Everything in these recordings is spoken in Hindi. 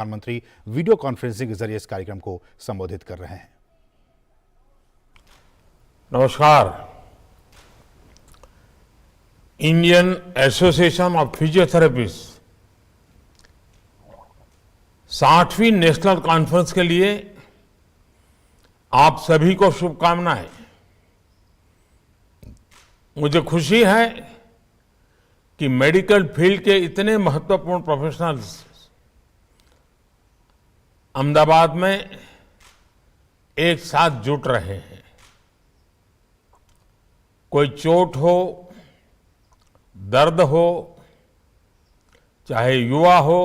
प्रधानमंत्री वीडियो कॉन्फ्रेंसिंग के जरिए इस कार्यक्रम को संबोधित कर रहे हैं। नमस्कार। इंडियन एसोसिएशन ऑफ फिजियोथेरेपिस्ट 60वीं नेशनल कॉन्फ्रेंस के लिए आप सभी को शुभकामनाएं। मुझे खुशी है कि मेडिकल फील्ड के इतने महत्वपूर्ण प्रोफेशनल्स अहमदाबाद में एक साथ जुट रहे हैं। कोई चोट हो, दर्द हो, चाहे युवा हो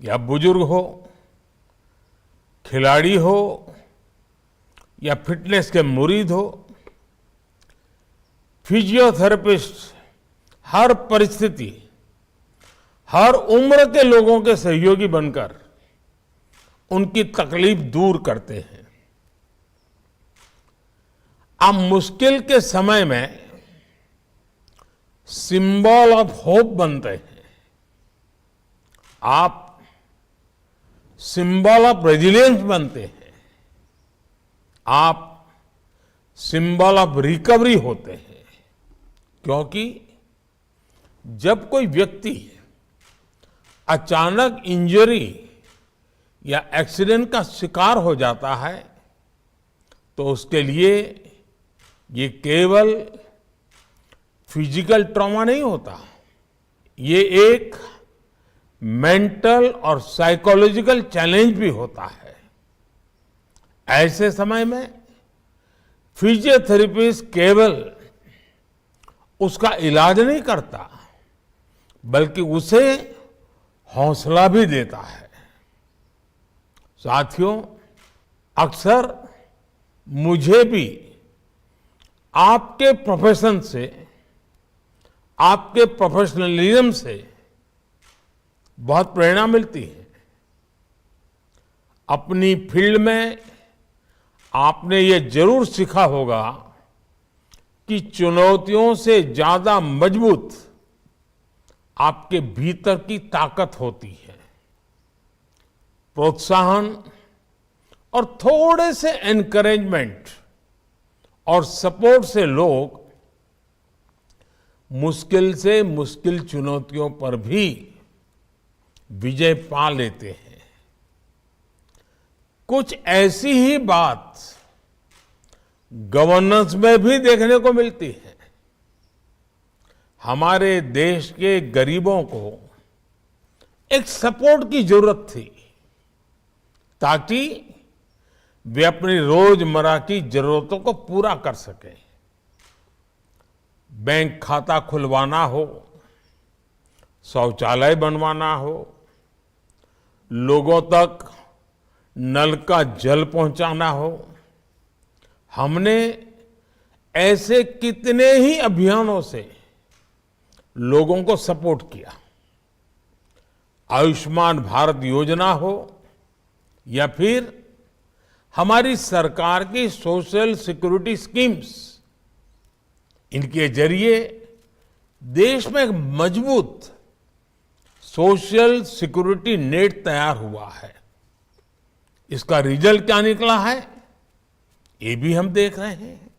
या बुजुर्ग हो, खिलाड़ी हो या फिटनेस के मुरीद हो, फिजियोथेरेपिस्ट हर परिस्थिति, हर उम्र के लोगों के सहयोगी बनकर उनकी तकलीफ दूर करते हैं। आप मुश्किल के समय में सिंबल ऑफ होप बनते हैं। आप सिंबल ऑफ रेजिलियंस बनते हैं। आप सिंबल ऑफ रिकवरी होते हैं। क्योंकि जब कोई व्यक्ति अचानक इंजरी या एक्सीडेंट का शिकार हो जाता है तो उसके लिए ये केवल फिजिकल ट्रॉमा नहीं होता, ये एक मेंटल और साइकोलॉजिकल चैलेंज भी होता है। ऐसे समय में फिजियोथेरेपिस्ट केवल उसका इलाज नहीं करता, बल्कि उसे हौसला भी देता है। साथियों, अक्सर मुझे भी आपके प्रोफेशन से, आपके प्रोफेशनलिज्म से बहुत प्रेरणा मिलती है। अपनी फील्ड में आपने ये जरूर सीखा होगा कि चुनौतियों से ज्यादा मजबूत आपके भीतर की ताकत होती है। प्रोत्साहन और थोड़े से एनकरेजमेंट और सपोर्ट से लोग मुश्किल से मुश्किल चुनौतियों पर भी विजय पा लेते हैं। कुछ ऐसी ही बात गवर्नेंस में भी देखने को मिलती है। हमारे देश के गरीबों को एक सपोर्ट की जरूरत थी ताकि वे अपनी रोजमर्रा की जरूरतों को पूरा कर सकें। बैंक खाता खुलवाना हो, शौचालय बनवाना हो, लोगों तक नल का जल पहुंचाना हो, हमने ऐसे कितने ही अभियानों से लोगों को सपोर्ट किया। आयुष्मान भारत योजना हो या फिर हमारी सरकार की सोशल सिक्योरिटी स्कीम्स, इनके जरिए देश में एक मजबूत सोशल सिक्योरिटी नेट तैयार हुआ है। इसका रिजल्ट क्या निकला है, ये भी हम देख रहे हैं।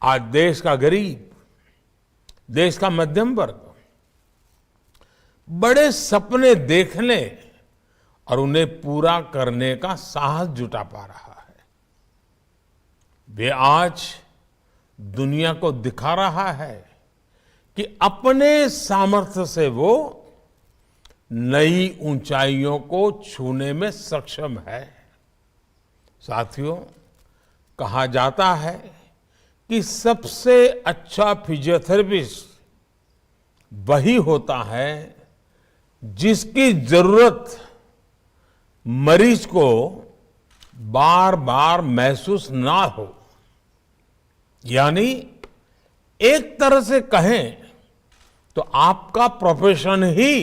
आज देश का गरीब, देश का मध्यम वर्ग बड़े सपने देखने और उन्हें पूरा करने का साहस जुटा पा रहा है। वे आज दुनिया को दिखा रहा है कि अपने सामर्थ्य से वो नई ऊंचाइयों को छूने में सक्षम है। साथियों, कहा जाता है कि सबसे अच्छा फिजियोथेरेपिस्ट वही होता है जिसकी जरूरत मरीज को बार बार महसूस ना हो। यानी एक तरह से कहें तो आपका प्रोफेशन ही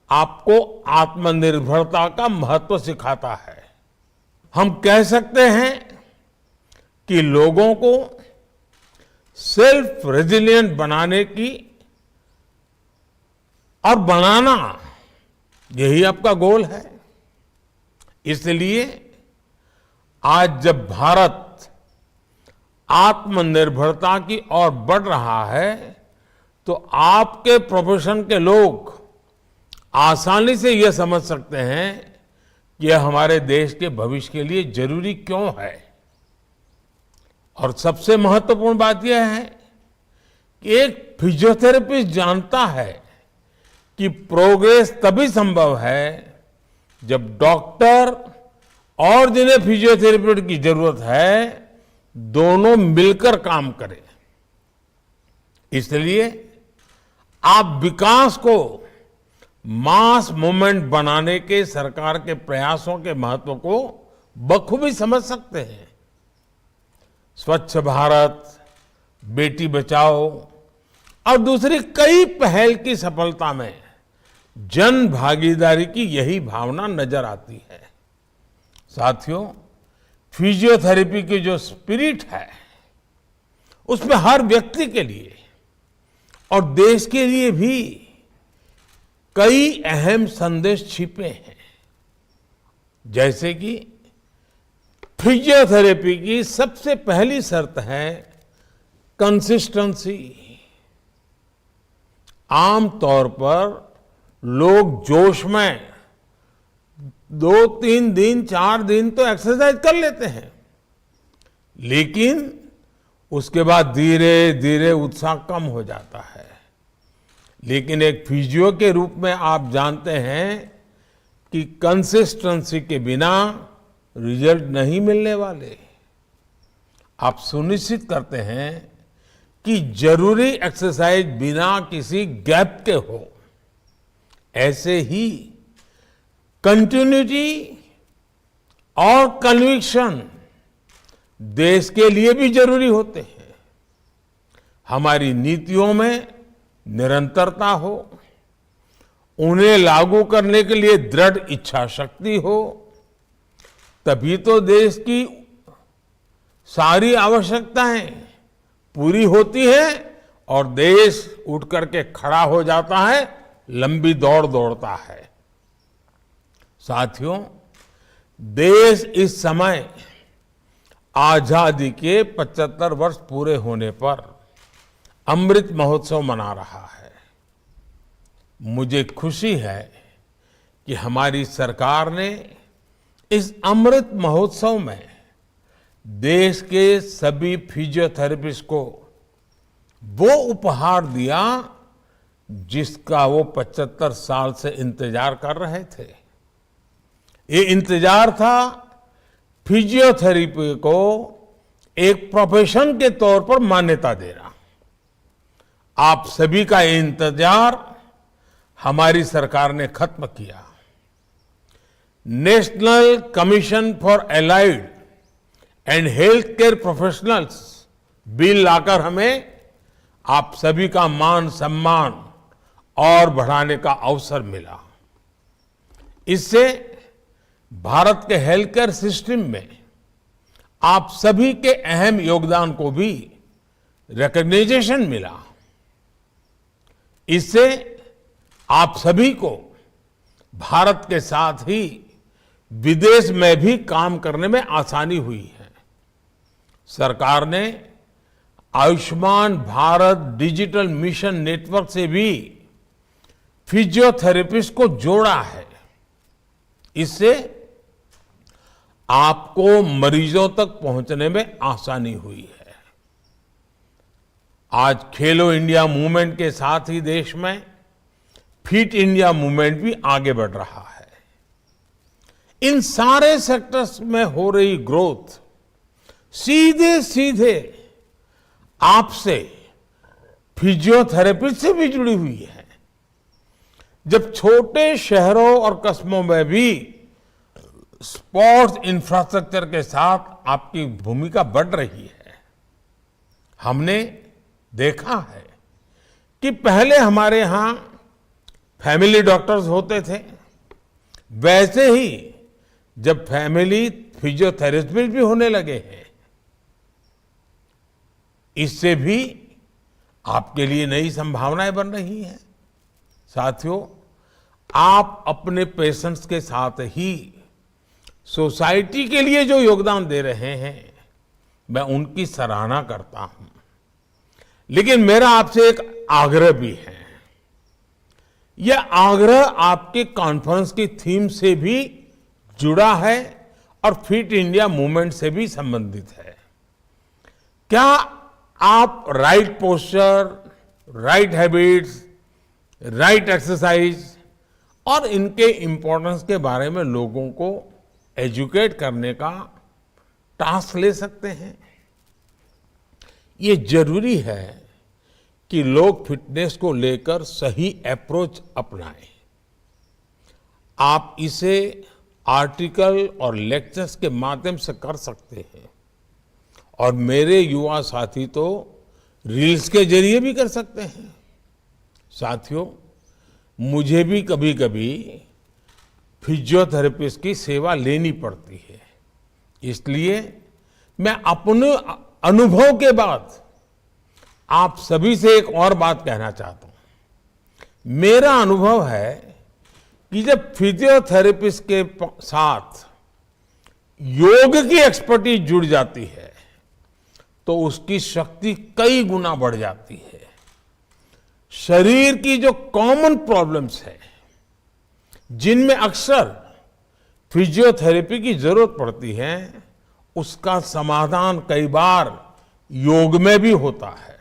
आपको आत्मनिर्भरता का महत्व सिखाता है। हम कह सकते हैं कि लोगों को सेल्फ रेजिलिएंट बनाने की और बनाना यही आपका गोल है। इसलिए आज जब भारत आत्मनिर्भरता की ओर बढ़ रहा है तो आपके प्रोफेशन के लोग आसानी से यह समझ सकते हैं कि यह हमारे देश के भविष्य के लिए जरूरी क्यों है। और सबसे महत्वपूर्ण बात यह है कि एक फिजियोथेरेपिस्ट जानता है कि प्रोग्रेस तभी संभव है जब डॉक्टर और जिन्हें फिजियोथेरेपी की जरूरत है दोनों मिलकर काम करें। इसलिए आप विकास को मास मूवमेंट बनाने के सरकार के प्रयासों के महत्व को बखूबी समझ सकते हैं। स्वच्छ भारत, बेटी बचाओ और दूसरी कई पहल की सफलता में जन भागीदारी की यही भावना नजर आती है। साथियों, फिजियोथेरेपी की जो स्पिरिट है उसमें हर व्यक्ति के लिए और देश के लिए भी कई अहम संदेश छिपे हैं। जैसे कि फिजियोथेरेपी की सबसे पहली शर्त है कंसिस्टेंसी। आमतौर पर लोग जोश में 2-3 दिन 4 दिन तो एक्सरसाइज कर लेते हैं, लेकिन उसके बाद धीरे धीरे उत्साह कम हो जाता है। लेकिन एक फिजियो के रूप में आप जानते हैं कि कंसिस्टेंसी के बिना रिजल्ट नहीं मिलने वाले। आप सुनिश्चित करते हैं कि जरूरी एक्सरसाइज बिना किसी गैप के हो। ऐसे ही कंटिन्यूटी और कन्विक्शन देश के लिए भी जरूरी होते हैं। हमारी नीतियों में निरंतरता हो, उन्हें लागू करने के लिए दृढ़ इच्छा शक्ति हो, तभी तो देश की सारी आवश्यकताएं पूरी होती है और देश उठ करके खड़ा हो जाता है, लंबी दौड़ दौड़ता है। साथियों, देश इस समय आजादी के 75 वर्ष पूरे होने पर अमृत महोत्सव मना रहा है। मुझे खुशी है कि हमारी सरकार ने इस अमृत महोत्सव में देश के सभी फिजियोथेरेपिस्ट को वो उपहार दिया जिसका वो 75 साल से इंतजार कर रहे थे। ये इंतजार था फिजियोथेरेपी को एक प्रोफेशन के तौर पर मान्यता देना। आप सभी का ये इंतजार हमारी सरकार ने खत्म किया। National commission for allied and health care professionals bill लाकर हमें आप सभी का मान सम्मान और बढ़ाने का अवसर मिला। इससे भारत के हेल्थ केयर सिस्टम में आप सभी के अहम योगदान को भी रिकॉग्निशन मिला। इससे आप सभी को भारत के साथ ही विदेश में भी काम करने में आसानी हुई है। सरकार ने Ayushman Bharat digital mission network से भी फिजियोथेरेपिस्ट को जोड़ा है। इससे आपको मरीजों तक पहुंचने में आसानी हुई है। आज खेलो इंडिया मूवमेंट के साथ ही देश में फिट इंडिया मूवमेंट भी आगे बढ़ रहा है। इन सारे सेक्टर्स में हो रही ग्रोथ सीधे सीधे आपसे फिजियोथेरेपी से भी जुड़ी हुई है। जब छोटे शहरों और कस्बों में भी स्पोर्ट्स इंफ्रास्ट्रक्चर के साथ आपकी भूमिका बढ़ रही है। हमने देखा है कि पहले हमारे यहां फैमिली डॉक्टर्स होते थे, वैसे ही जब फैमिली फिजियोथेरेपिस्ट भी होने लगे हैं। इससे भी आपके लिए नई संभावनाएं बन रही हैं। साथियों, आप अपने पेशेंट्स के साथ ही सोसाइटी के लिए जो योगदान दे रहे हैं, मैं उनकी सराहना करता हूं। लेकिन मेरा आपसे एक आग्रह भी है। यह आग्रह आपके कॉन्फ्रेंस की थीम से भी जुड़ा है और फिट इंडिया मूवमेंट से भी संबंधित है। क्या आप right posture, right habits, right exercise और इनके इंपॉर्टेंस के बारे में लोगों को एजुकेट करने का टास्क ले सकते हैं? ये जरूरी है कि लोग फिटनेस को लेकर सही अप्रोच अपनाएं। आप इसे आर्टिकल और लेक्चर्स के माध्यम से कर सकते हैं और मेरे युवा साथी तो रील्स के जरिए भी कर सकते हैं। साथियों, मुझे भी कभी कभी फिजियोथेरेपिस्ट की सेवा लेनी पड़ती है। इसलिए मैं अपने अनुभव के बाद आप सभी से एक और बात कहना चाहता हूं। मेरा अनुभव है कि जब फिजियोथेरेपिस्ट के साथ योग की एक्सपर्टीज जुड़ जाती है तो उसकी शक्ति कई गुना बढ़ जाती है। शरीर की जो कॉमन प्रॉब्लम्स है, जिनमें अक्सर फिजियोथेरेपी की जरूरत पड़ती है, उसका समाधान कई बार योग में भी होता है,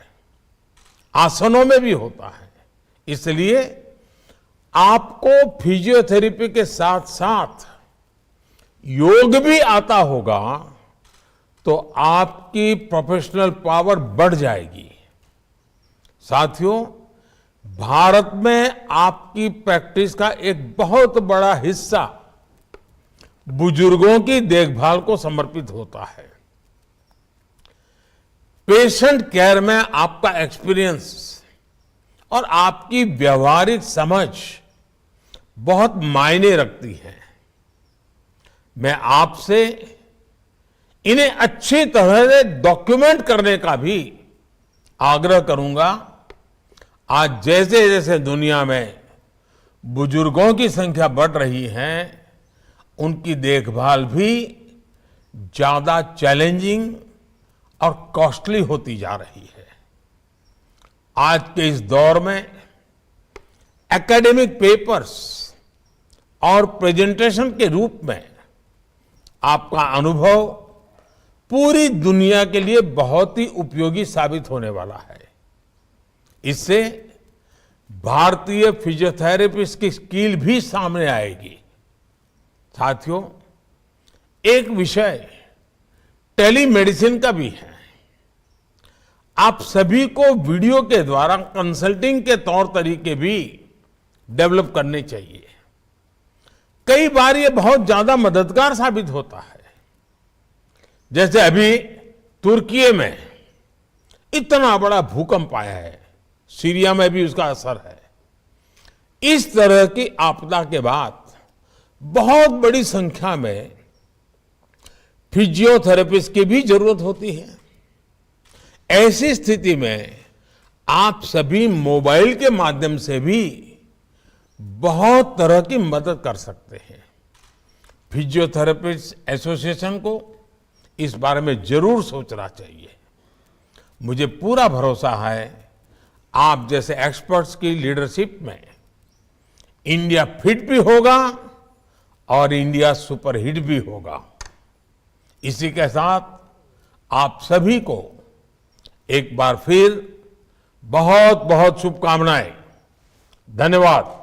आसनों में भी होता है। इसलिए आपको फिजियोथेरेपी के साथ साथ योग भी आता होगा तो आपकी प्रोफेशनल पावर बढ़ जाएगी। साथियों, भारत में आपकी प्रैक्टिस का एक बहुत बड़ा हिस्सा बुजुर्गों की देखभाल को समर्पित होता है। पेशेंट केयर में आपका एक्सपीरियंस और आपकी व्यवहारिक समझ बहुत मायने रखती है। मैं आपसे इन्हें अच्छी तरह से डॉक्यूमेंट करने का भी आग्रह करूंगा। आज जैसे जैसे दुनिया में बुजुर्गों की संख्या बढ़ रही है, उनकी देखभाल भी ज्यादा चैलेंजिंग और कॉस्टली होती जा रही है। आज के इस दौर में एकेडमिक पेपर्स और प्रेजेंटेशन के रूप में आपका अनुभव पूरी दुनिया के लिए बहुत ही उपयोगी साबित होने वाला है। इससे भारतीय फिजियोथेरेपिस्ट की स्किल भी सामने आएगी। साथियों, एक विषय टेलीमेडिसिन का भी है। आप सभी को वीडियो के द्वारा कंसल्टिंग के तौर तरीके भी डेवलप करने चाहिए। कई बार ये बहुत ज्यादा मददगार साबित होता है। जैसे अभी तुर्की में इतना बड़ा भूकंप आया है, सीरिया में भी उसका असर है। इस तरह की आपदा के बाद बहुत बड़ी संख्या में फिजियोथेरेपिस्ट की भी जरूरत होती है। ऐसी स्थिति में आप सभी मोबाइल के माध्यम से भी बहुत तरह की मदद कर सकते हैं। फिजियोथेरेपिस्ट एसोसिएशन को इस बारे में जरूर सोचना चाहिए। मुझे पूरा भरोसा है आप जैसे एक्सपर्ट्स की लीडरशिप में इंडिया फिट भी होगा और इंडिया सुपरहिट भी होगा। इसी के साथ आप सभी को एक बार फिर बहुत बहुत शुभकामनाएं। धन्यवाद।